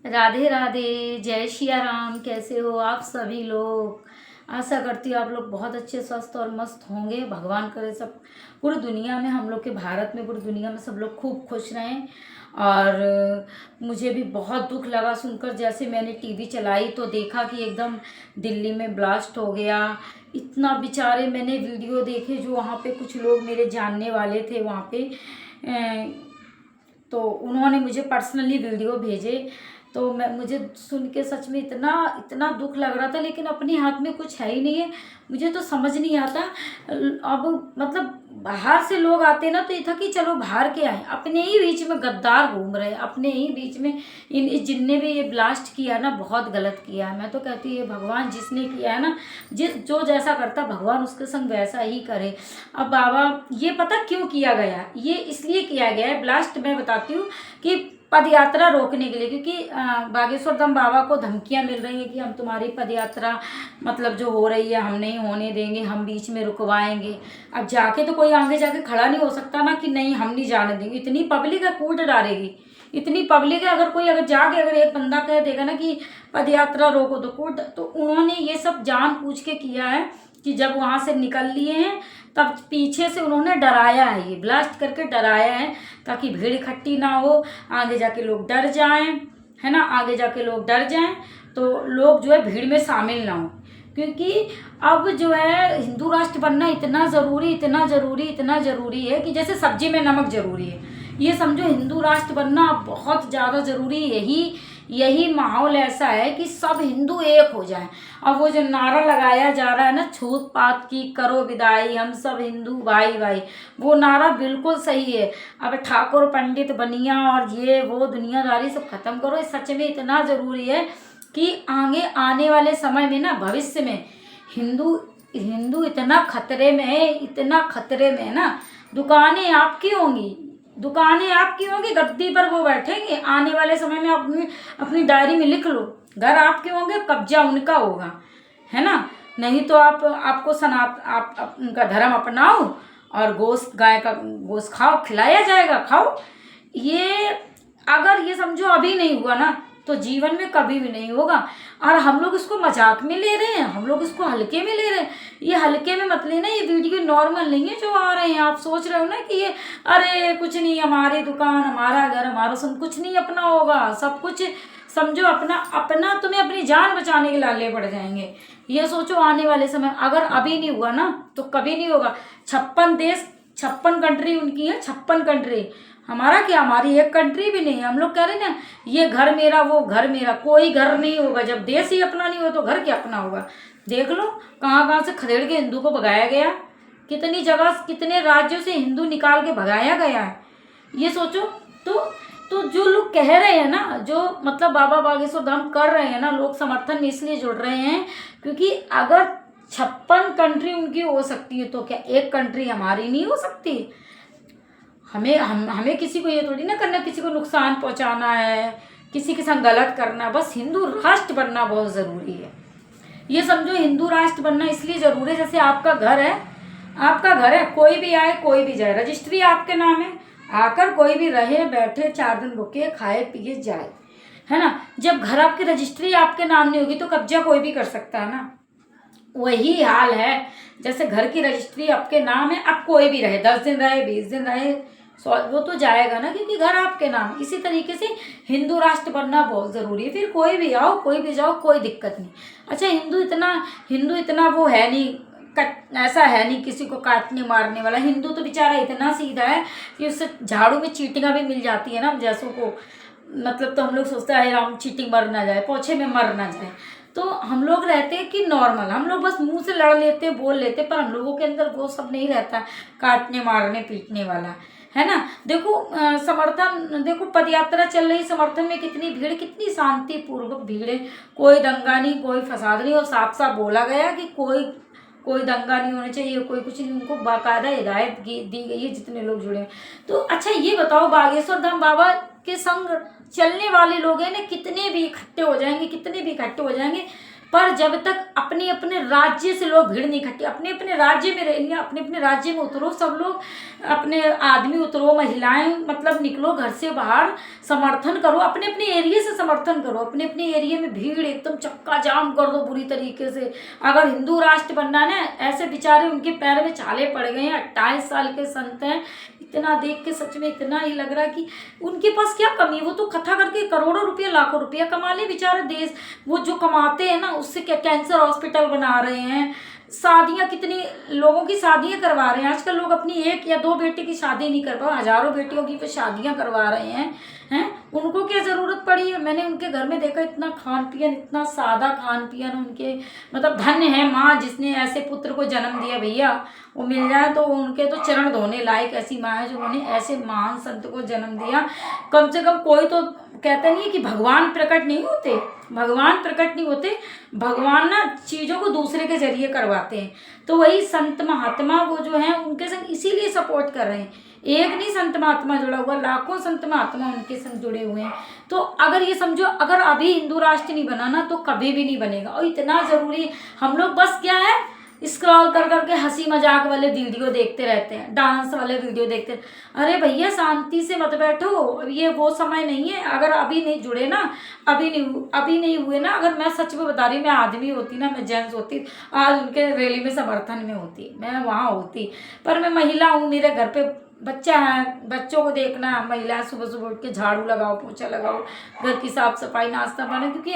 राधे राधे, जय सिया राम। कैसे हो आप सभी लोग? आशा करती हूँ आप लोग बहुत अच्छे स्वस्थ और मस्त होंगे। भगवान करे सब पूरी दुनिया में, हम लोग के भारत में, पूरी दुनिया में सब लोग खूब खुश रहें। और मुझे भी बहुत दुख लगा सुनकर, जैसे मैंने टीवी चलाई तो देखा कि एकदम दिल्ली में ब्लास्ट हो गया। इतना बेचारे, मैंने वीडियो देखे जो वहाँ पे कुछ लोग मेरे जानने वाले थे वहाँ पे, तो उन्होंने मुझे पर्सनली वीडियो भेजे। तो मुझे सुन के सच में इतना इतना दुख लग रहा था, लेकिन अपने हाथ में कुछ है ही नहीं है। मुझे तो समझ नहीं आता। अब मतलब बाहर से लोग आते ना, तो ये था कि चलो बाहर के आए, अपने ही बीच में गद्दार घूम रहे हैं, अपने ही बीच में जिनने भी ये ब्लास्ट किया ना, बहुत गलत किया है। मैं तो कहती है भगवान जिसने किया है ना, जो जैसा करता भगवान उसके संग वैसा ही करे। अब बाबा, ये पता क्यों किया गया? ये इसलिए किया गया है ब्लास्ट, मैं बताती हूँ कि पद यात्रा रोकने के लिए, क्योंकि बागेश्वर धाम बाबा को धमकियां मिल रही हैं कि हम तुम्हारी पद यात्रा मतलब जो हो रही है हम नहीं होने देंगे, हम बीच में रुकवाएंगे। अब जाके तो कोई आगे जाके खड़ा नहीं हो सकता ना कि नहीं हम नहीं जाने देंगे। इतनी पब्लिक है, कूट डालेगी। इतनी पब्लिक है, अगर जाके अगर एक बंदा कह देगा ना कि पद यात्रा रोको तो कूट। तो उन्होंने ये सब जानबूझ के किया है कि जब वहां से निकल लिए हैं तब पीछे से उन्होंने डराया है, ये ब्लास्ट करके डराया है, ताकि भीड़ इकट्ठी ना हो, आगे जाके लोग डर जाएं, है ना, आगे जाके लोग डर जाएं तो लोग जो है भीड़ में शामिल ना हो। क्योंकि अब जो है हिंदू राष्ट्र बनना इतना ज़रूरी, इतना ज़रूरी, इतना ज़रूरी है कि जैसे सब्जी में नमक ज़रूरी है, ये समझो हिंदू राष्ट्र बनना बहुत ज़्यादा ज़रूरी। यही माहौल ऐसा है कि सब हिंदू एक हो जाएं। अब वो जो नारा लगाया जा रहा है ना, छूत पात की करो विदाई, हम सब हिंदू भाई भाई, वो नारा बिल्कुल सही है। अब ठाकुर पंडित बनिया और ये वो दुनियादारी सब खत्म करो। सच में इतना ज़रूरी है कि आगे आने वाले समय में ना, भविष्य में हिंदू हिंदू इतना खतरे में है, इतना खतरे में है ना, दुकानें आपकी होंगी, दुकानें आपकी होंगी, गद्दी पर वो बैठेंगे। आने वाले समय में अपनी अपनी डायरी में लिख लो, घर आपके होंगे, कब्जा उनका होगा, है ना। नहीं तो आपको आप उनका धर्म अपनाओ और गोश्त, गाय का गोश्त खाओ, खिलाया जाएगा, खाओ। ये अगर ये समझो अभी नहीं हुआ ना, तो जीवन में कभी भी नहीं होगा। और हम लोग इसको मजाक में ले रहे हैं, हम लोग इसको हल्के में ले रहे हैं। ये हल्के में मत लेना, ये वीडियो नॉर्मल नहीं है जो आ रहे हैं। आप सोच रहे हो ना कि ये अरे कुछ नहीं, हमारी दुकान, हमारा घर, हमारा सब कुछ नहीं अपना होगा, सब कुछ समझो अपना अपना, तुम्हें अपनी जान बचाने के लाले पड़ जाएंगे। ये सोचो आने वाले समय, अगर अभी नहीं हुआ ना तो कभी नहीं होगा। 56 देश, 56 कंट्री उनकी है, 56 कंट्री। हमारा क्या, हमारी एक कंट्री भी नहीं है। हम लोग कह रहे हैं ना, ये घर मेरा, वो घर मेरा, कोई घर नहीं होगा। जब देश ही अपना नहीं हो तो घर क्या अपना होगा? देख लो कहाँ कहाँ से खदेड़ के हिंदू को भगाया गया, कितनी जगह, कितने राज्यों से हिंदू निकाल के भगाया गया है। ये सोचो। तो जो लोग कह रहे हैं ना, जो मतलब बाबा बागेश्वर धाम कर रहे हैं ना, लोग समर्थन में इसलिए जुड़ रहे हैं क्योंकि अगर 56 कंट्री उनकी हो सकती है तो क्या एक कंट्री हमारी नहीं हो सकती? हमें किसी को ये थोड़ी ना करना, किसी को नुकसान पहुंचाना है, किसी के साथ गलत करना। बस हिंदू राष्ट्र बनना बहुत ज़रूरी है। ये समझो हिंदू राष्ट्र बनना इसलिए ज़रूरी है, जैसे आपका घर है, आपका घर है, कोई भी आए कोई भी जाए, रजिस्ट्री आपके नाम है, आकर कोई भी रहे, बैठे, 4 दिन रुके, खाए पिए जाए, है ना। जब घर आपकी रजिस्ट्री आपके नाम नहीं होगी तो कब्जा कोई भी कर सकता है ना। वही हाल है, जैसे घर की रजिस्ट्री आपके नाम है, अब कोई भी रहे, 10 दिन रहे, 20 दिन रहे, वो तो जाएगा ना, क्योंकि घर आपके नाम। इसी तरीके से हिंदू राष्ट्र बनना बहुत ज़रूरी है। फिर कोई भी आओ, कोई भी जाओ, कोई दिक्कत नहीं। अच्छा, हिंदू इतना वो है नहीं, ऐसा है नहीं किसी को काटने मारने वाला। हिंदू तो बेचारा इतना सीधा है कि उससे झाड़ू में चीटियाँ भी मिल जाती है ना जैसों को। मतलब तो हम लोग सोचते हैं हम चीटिंग मर ना जाए, पोछे में मर ना जाए। तो हम लोग रहते हैं कि नॉर्मल, हम लोग बस मुंह से लड़ लेते, बोल लेते, पर हम लोगों के अंदर वो सब नहीं रहता, काटने मारने पीटने वाला, है ना। देखो समर्थन, देखो पद यात्रा चल रही, समर्थन में कितनी भीड़, कितनी शांतिपूर्वक भीड़ है, कोई दंगा नहीं, कोई फसाद नहीं। और साफ साफ बोला गया कि कोई दंगा नहीं होना चाहिए, कोई कुछ नहीं। उनको बाकायदा हिदायत दी गई है जितने लोग जुड़े हैं। तो अच्छा ये बताओ, बागेश्वर धाम बाबा के संग चलने वाले लोग हैं ना, कितने भी इकट्ठे हो जाएंगे, कितने भी इकट्ठे हो जाएंगे, पर जब तक अपने अपने राज्य से लोग भीड़ नहीं इकट्ठी, अपने अपने राज्य में रह लिया, अपने अपने राज्य में उतरो, सब लोग अपने आदमी उतरो, महिलाएं मतलब निकलो घर से बाहर, समर्थन करो, अपने अपने एरिया से समर्थन करो, अपने अपने एरिया में भीड़ एकदम चक्का जाम कर दो बुरी तरीके से। अगर हिंदू राष्ट्र बनना है ना, ऐसे बेचारे उनके पैर में छाले पड़ गए हैं, 28 साल के संत हैं, इतना देख के सच में इतना ही लग रहा है कि उनके पास क्या कमी है। वो तो कथा करके करोड़ों रुपया लाखों रुपया कमा ले बेचारे। देश वो जो कमाते हैं ना उससे क्या कैंसर हॉस्पिटल बना रहे हैं, शादियां कितनी लोगों की शादियां करवा रहे हैं। आजकल लोग अपनी 1 या 2 बेटे की शादी नहीं कर पा, हजारों बेटियों की पे शादियां करवा रहे हैं। उनको क्या ज़रूरत पड़ी है। मैंने उनके घर में देखा, इतना खान पियन, इतना सादा खान पियन उनके, मतलब धन्य है माँ जिसने ऐसे पुत्र को जन्म दिया भैया। वो मिल जाए तो उनके तो चरण धोने लायक ऐसी माँ है जो उन्होंने ऐसे महान संत को जन्म दिया। कम से कम कोई तो कहते नहीं है कि भगवान प्रकट नहीं होते, भगवान प्रकट नहीं होते, भगवान ना चीज़ों को दूसरे के जरिए करवाते हैं। तो वही संत महात्मा वो जो हैं उनके संग इसीलिए सपोर्ट कर रहे हैं। एक नहीं संत महात्मा जुड़ा हुआ, लाखों संत महात्मा उनके संग जुड़े हुए हैं। तो अगर ये समझो, अगर अभी हिंदू राष्ट्र नहीं बना ना तो कभी भी नहीं बनेगा। और इतना ज़रूरी, हम लोग बस क्या है स्क्रॉल कर करके हंसी मजाक वाले वीडियो देखते रहते हैं, डांस वाले वीडियो देखते हैं। अरे भैया शांति से मत बैठो, ये वो समय नहीं है। अगर अभी नहीं जुड़े ना, अभी नहीं हुए ना, अगर मैं सच में बता रही, मैं आदमी होती ना, मैं जेंट्स होती, आज उनके रैली में समर्थन में होती, मैं वहाँ होती। पर मैं महिला हूँ, मेरे घर पे बच्चा है, बच्चों को देखना है, महिलाएं सुबह सुबह उठ के झाड़ू लगाओ, पोछा लगाओ, घर की साफ सफाई, नाश्ता बने, क्योंकि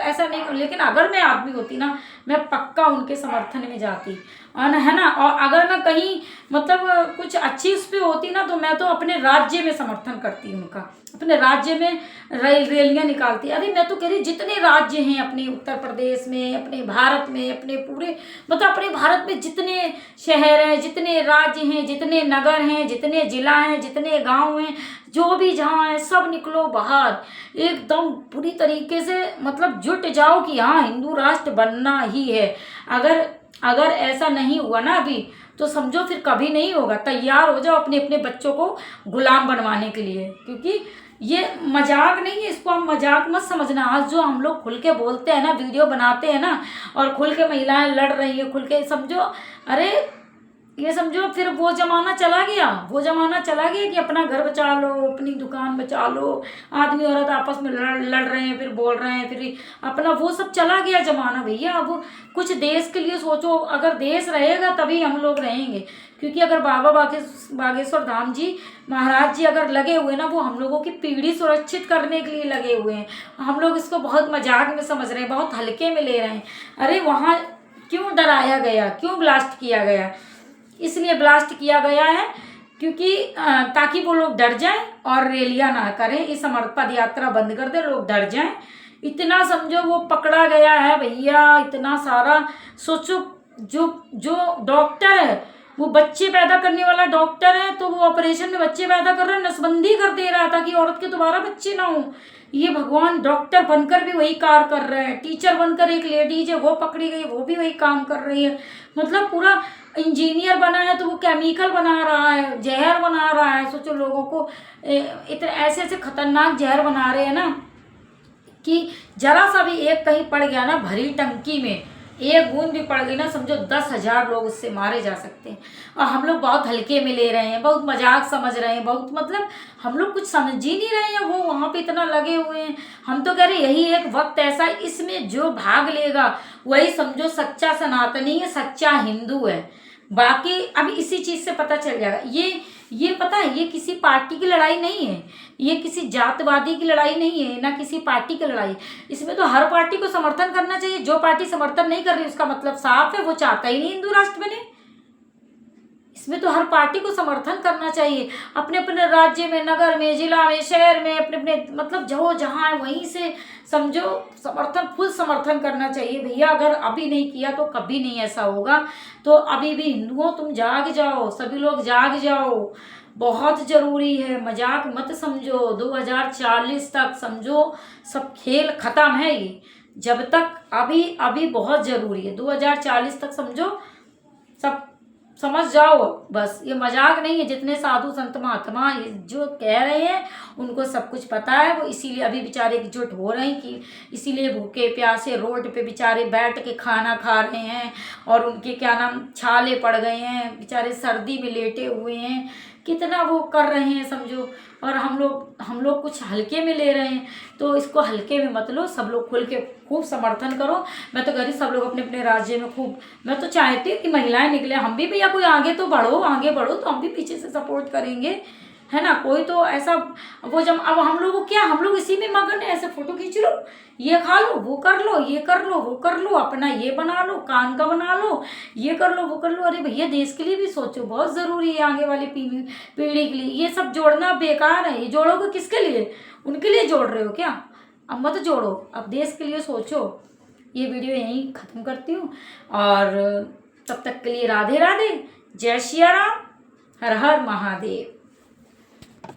ऐसा नहीं। लेकिन अगर मैं आदमी होती ना, मैं पक्का उनके समर्थन में जाती, और है ना। और अगर मैं कहीं मतलब कुछ अच्छी उस पर होती ना, तो मैं तो अपने राज्य में समर्थन करती उनका, अपने राज्य में रैलियां निकालती। अरे मैं तो कह रही जितने राज्य हैं अपने उत्तर प्रदेश में, अपने भारत में, अपने पूरे मतलब अपने भारत में जितने शहर हैं, जितने राज्य हैं, जितने नगर हैं, जितने जिला हैं, जितने गांव हैं, जो भी जहाँ है, सब निकलो बाहर, एकदम पूरी तरीके से मतलब जुट जाओ कि हाँ हिंदू राष्ट्र बनना ही है। अगर ऐसा नहीं हुआ ना अभी, तो समझो फिर कभी नहीं होगा। तैयार हो जाओ अपने अपने बच्चों को गुलाम बनवाने के लिए, क्योंकि ये मजाक नहीं है, इसको हम मजाक मत समझना। आज जो हम लोग खुल के बोलते हैं ना, वीडियो बनाते हैं ना, और खुल के महिलाएं लड़ रही है, खुल के समझो, अरे ये समझो फिर वो जमाना चला गया, वो जमाना चला गया कि अपना घर बचा लो, अपनी दुकान बचा लो, आदमी औरत आपस में लड़ रहे हैं, फिर बोल रहे हैं, फिर अपना वो सब चला गया जमाना भैया। अब कुछ देश के लिए सोचो, अगर देश रहेगा तभी हम लोग रहेंगे। क्योंकि अगर बाबा बागेश्वर धाम जी महाराज जी अगर लगे हुए ना, वो हम लोगों की पीढ़ी सुरक्षित करने के लिए लगे हुए हैं। हम लोग इसको बहुत मजाक में समझ रहे हैं, बहुत हल्के में ले रहे हैं। अरे वहाँ क्यों डराया गया, क्यों ब्लास्ट किया गया? इसलिए ब्लास्ट किया गया है क्योंकि ताकि वो लोग डर जाएं और रैलियां ना करें, इस अमर पद यात्रा बंद कर दे, लोग डर जाएं। इतना समझो वो पकड़ा गया है भैया, इतना सारा। सोचो जो डॉक्टर है, वो बच्चे पैदा करने वाला डॉक्टर है, तो वो ऑपरेशन में बच्चे पैदा कर रहा है, नसबंदी कर दे रहा था कि औरत के दोबारा बच्चे ना हो। ये भगवान डॉक्टर बनकर भी वही कार्य कर रहे हैं। टीचर बनकर एक लेडीज है, वो पकड़ी गई, वो भी वही काम कर रही है। मतलब पूरा इंजीनियर बना है तो वो केमिकल बना रहा है, जहर बना रहा है। सोचो लोगों को इतने ऐसे ऐसे खतरनाक जहर बना रहे हैं ना कि जरा सा भी एक कहीं पड़ गया ना, भरी टंकी में एक बूंद भी पड़ गई ना, समझो 10,000 लोग उससे मारे जा सकते हैं। और हम लोग बहुत हल्के में ले रहे हैं, बहुत मजाक समझ रहे हैं, बहुत मतलब हम लोग कुछ समझ ही नहीं रहे हैं। वो वहाँ पे इतना लगे हुए हैं। हम तो कह रहे यही एक वक्त ऐसा, इसमें जो भाग लेगा वही समझो सच्चा सनातनी है, सच्चा हिंदू है। बाकी अब इसी चीज़ से पता चल जाएगा। ये पता है, ये किसी पार्टी की लड़ाई नहीं है, ये किसी जातवादी की लड़ाई नहीं है, ना किसी पार्टी की लड़ाई। इसमें तो हर पार्टी को समर्थन करना चाहिए। जो पार्टी समर्थन नहीं कर रही उसका मतलब साफ है, वो चाहता ही नहीं हिंदू राष्ट्र बने। इसमें तो हर पार्टी को समर्थन करना चाहिए। अपने अपने राज्य में, नगर में, जिला में, शहर में, अपने अपने मतलब जो जहाँ है वहीं से समझो समर्थन, फुल समर्थन करना चाहिए भैया। अगर अभी नहीं किया तो कभी नहीं ऐसा होगा। तो अभी भी हिंदुओं तुम जाग जाओ, सभी लोग जाग जाओ, बहुत ज़रूरी है। मजाक मत समझो। 2040 तक समझो सब खेल ख़त्म है ये। जब तक अभी बहुत ज़रूरी है, 2040 तक समझो सब समझ जाओ बस, ये मजाक नहीं है। जितने साधु संत महात्मा ये जो कह रहे हैं उनको सब कुछ पता है, वो इसीलिए अभी बेचारे एकजुट हो रहे हैं कि इसीलिए भूखे प्यासे रोड पे बेचारे बैठ के खाना खा रहे हैं, और उनके क्या नाम छाले पड़ गए हैं, बेचारे सर्दी में लेटे हुए हैं, कितना वो कर रहे हैं समझो। और हम लोग कुछ हल्के में ले रहे हैं, तो इसको हल्के में मत लो, सब लोग खुल के खूब समर्थन करो। मैं तो कह रही सब लोग अपने अपने राज्य में खूब, मैं तो चाहती हूँ कि महिलाएं निकले, हम भी भैया कोई आगे तो बढ़ो, आगे बढ़ो, तो हम भी पीछे से सपोर्ट करेंगे, है ना। कोई तो ऐसा वो जब अब हम लोग को क्या, हम लोग इसी में मगन है, ऐसे फोटो खींच लो, ये खा लो, वो कर लो, ये कर लो, वो कर लो, अपना ये बना लो, कान का बना लो, ये कर लो, वो कर लो। अरे भैया देश के लिए भी सोचो, बहुत ज़रूरी है आगे वाली पीढ़ी के लिए। ये सब जोड़ना बेकार है, ये जोड़ोगे किसके लिए, उनके लिए जोड़ रहे हो क्या? अब मत जोड़ो, अब देश के लिए सोचो। ये वीडियो यहीं ख़त्म करती हूँ, और तब तक के लिए राधे राधे, जय सिया राम, हर हर महादेव।